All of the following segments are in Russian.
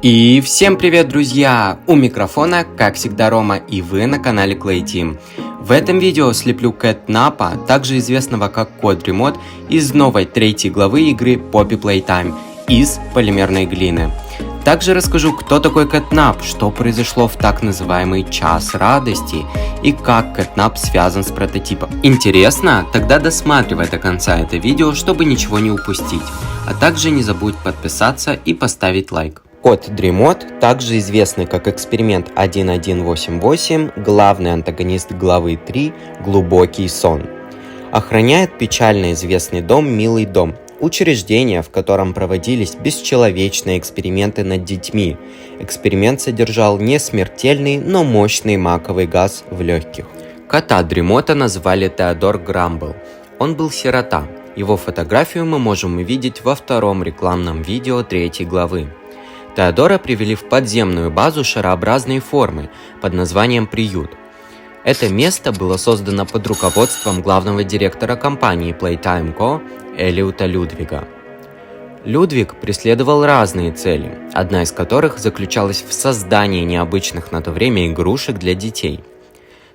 И всем привет, друзья! У микрофона, как всегда, Рома, и вы на канале Clay Team. В этом видео слеплю Кэтнапа, также известного как Кот Ремот, из новой 3 главы игры Poppy Playtime из полимерной глины. Также расскажу, кто такой Кэтнап, что произошло в так называемый час радости и как Кэтнап связан с прототипом. Интересно? Тогда досматривай до конца это видео, чтобы ничего не упустить. А также не забудь подписаться и поставить лайк. Кот Дремот, также известный как Эксперимент 1188, главный антагонист главы 3 «Глубокий сон», охраняет печально известный дом «Милый дом», учреждение, в котором проводились бесчеловечные эксперименты над детьми. Эксперимент содержал не смертельный, но мощный маковый газ в легких. Кота Дремота назвали Теодор Грамбл. Он был сирота. Его фотографию мы можем увидеть во втором рекламном видео 3 главы. Теодора привели в подземную базу шарообразной формы под названием «Приют». Это место было создано под руководством главного директора компании Playtime Co. Элиота Людвига. Людвиг преследовал разные цели, одна из которых заключалась в создании необычных на то время игрушек для детей.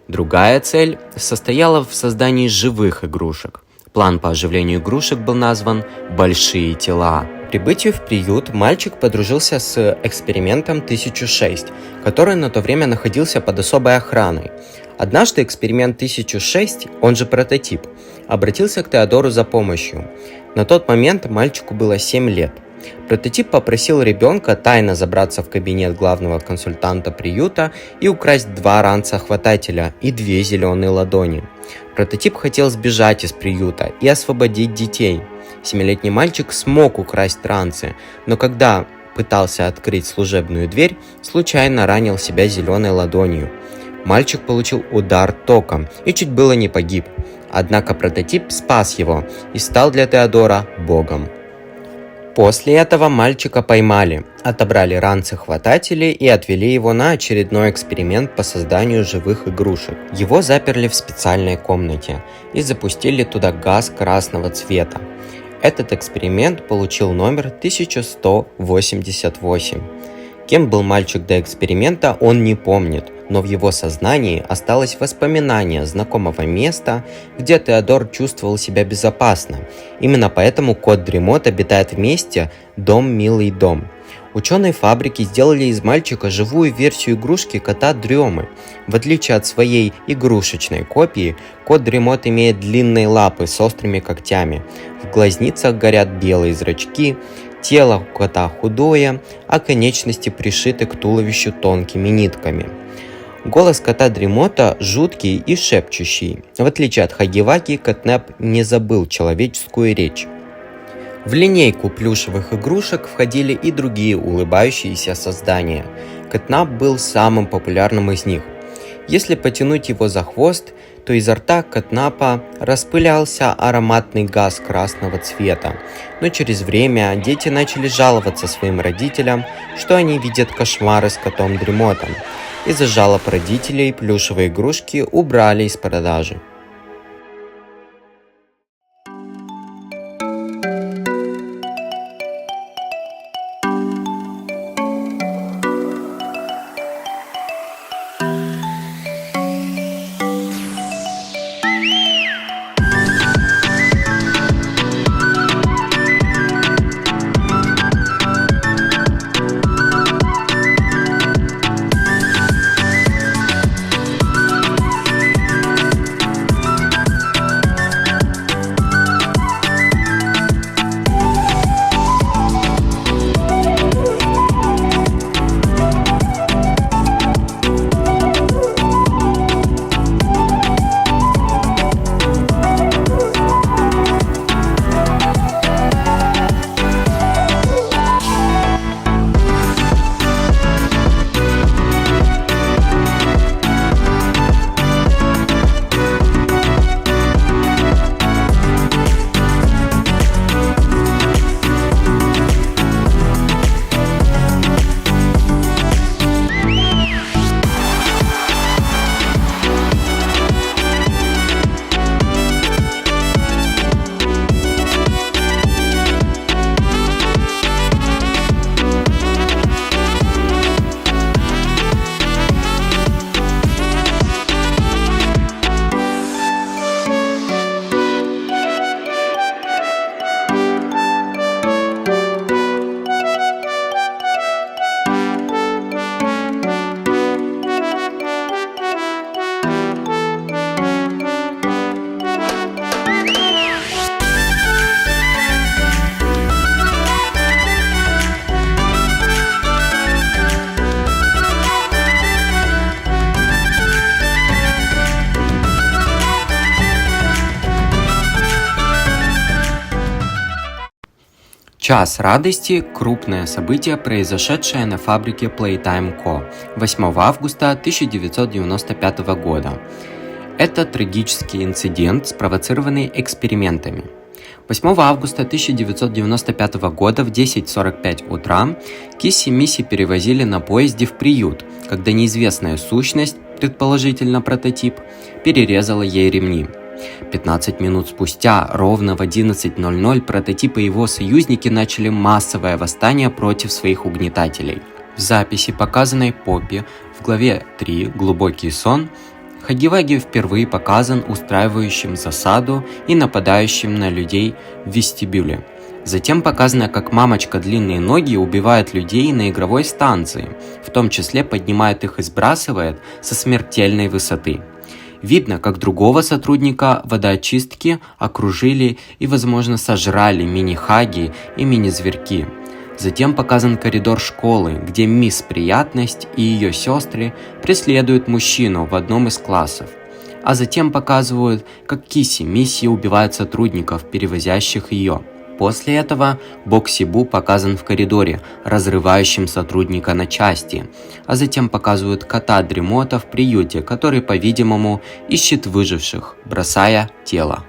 Другая цель состояла в создании живых игрушек. План по оживлению игрушек был назван «Большие тела». По прибытию в приют мальчик подружился с экспериментом 1006, который на то время находился под особой охраной. Однажды эксперимент 1006, он же прототип, обратился к Теодору за помощью. На тот момент мальчику было 7 лет. Прототип попросил ребенка тайно забраться в кабинет главного консультанта приюта и украсть 2 ранца-хватателя и 2 зеленые ладони. Прототип хотел сбежать из приюта и освободить детей. 7-летний мальчик смог украсть ранцы, но когда пытался открыть служебную дверь, случайно ранил себя зеленой ладонью. Мальчик получил удар током и чуть было не погиб. Однако прототип спас его и стал для Теодора богом. После этого мальчика поймали, отобрали ранцы-хвататели и отвели его на очередной эксперимент по созданию живых игрушек. Его заперли в специальной комнате и запустили туда газ красного цвета. Этот эксперимент получил номер 1188. Кем был мальчик до эксперимента, он не помнит, но в его сознании осталось воспоминание знакомого места, где Теодор чувствовал себя безопасно. Именно поэтому Кот Дремот обитает в месте «Дом, милый дом». Ученые фабрики сделали из мальчика живую версию игрушки кота Дремы. В отличие от своей игрушечной копии, Кот Дремот имеет длинные лапы с острыми когтями, в глазницах горят белые зрачки, тело у кота худое, а конечности пришиты к туловищу тонкими нитками. Голос кота Дремота жуткий и шепчущий. В отличие от Хаги-Ваги, Кэтнап не забыл человеческую речь. В линейку плюшевых игрушек входили и другие улыбающиеся создания. Кэтнап был самым популярным из них. Если потянуть его за хвост, то изо рта Кэтнапа распылялся ароматный газ красного цвета. Но через время дети начали жаловаться своим родителям, что они видят кошмары с котом Дремотом. Из-за жалоб родителей плюшевые игрушки убрали из продажи. Час радости – крупное событие, произошедшее на фабрике Playtime Co. 8 августа 1995 года. Это трагический инцидент, спровоцированный экспериментами. 8 августа 1995 года в 10:45 утра Кисси и Мисси перевозили на поезде в приют, когда неизвестная сущность, предположительно прототип, перерезала ей ремни. 15 минут спустя, ровно в 11:00, прототип и его союзники начали массовое восстание против своих угнетателей. В записи, показанной Поппи в главе 3 «Глубокий сон», Хаги-Ваги впервые показан устраивающим засаду и нападающим на людей в вестибюле. Затем показано, как мамочка Длинные Ноги убивает людей на игровой станции, в том числе поднимает их и сбрасывает со смертельной высоты. Видно, как другого сотрудника водоочистки окружили и, возможно, сожрали мини-хаги и мини-зверьки. Затем показан коридор школы, где мисс Приятность и ее сестры преследуют мужчину в одном из классов. А затем показывают, как Кисси и Мисси убивают сотрудников, перевозящих ее. После этого Бокси-Бу показан в коридоре, разрывающим сотрудника на части, а затем показывают кота Дремота в приюте, который, по-видимому, ищет выживших, бросая тело.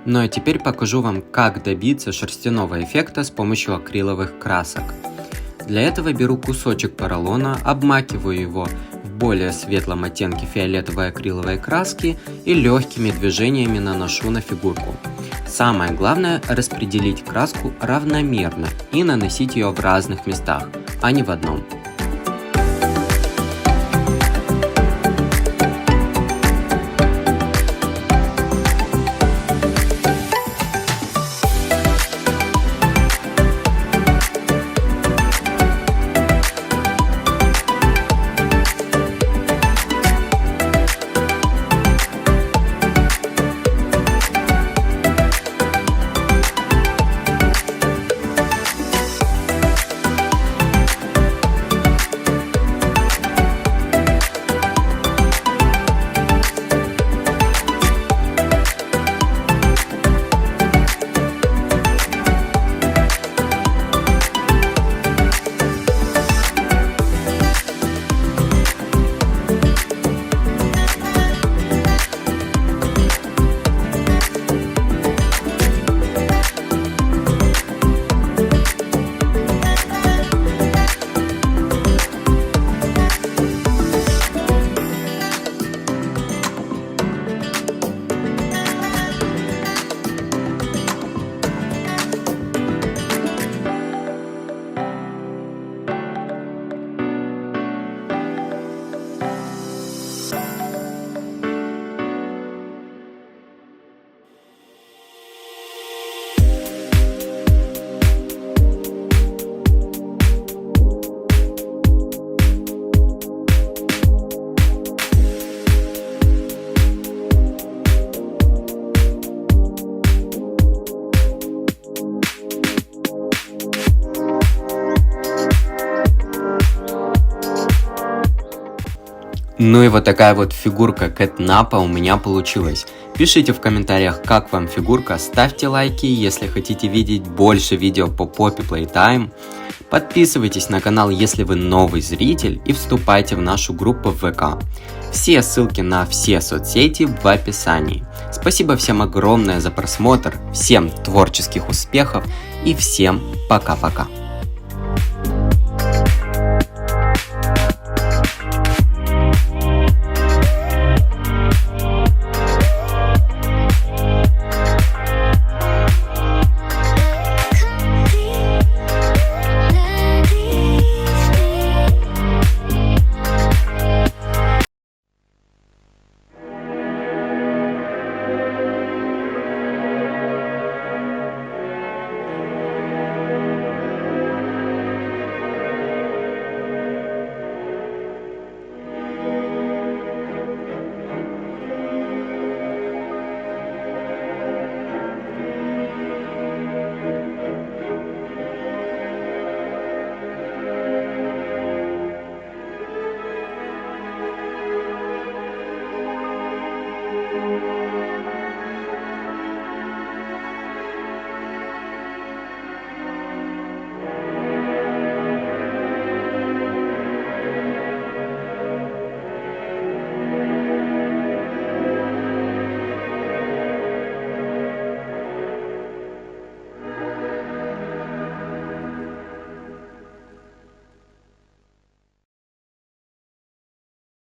Ну а теперь покажу вам, как добиться шерстяного эффекта с помощью акриловых красок. Для этого беру кусочек поролона, обмакиваю его в более светлом оттенке фиолетовой акриловой краски и легкими движениями наношу на фигурку. Самое главное – распределить краску равномерно и наносить ее в разных местах, а не в одном. Ну и вот такая вот фигурка Кэтнапа у меня получилась. Пишите в комментариях, как вам фигурка, ставьте лайки, если хотите видеть больше видео по Poppy Playtime. Подписывайтесь на канал, если вы новый зритель, и вступайте в нашу группу в ВК. Все ссылки на все соцсети в описании. Спасибо всем огромное за просмотр, всем творческих успехов и всем пока-пока.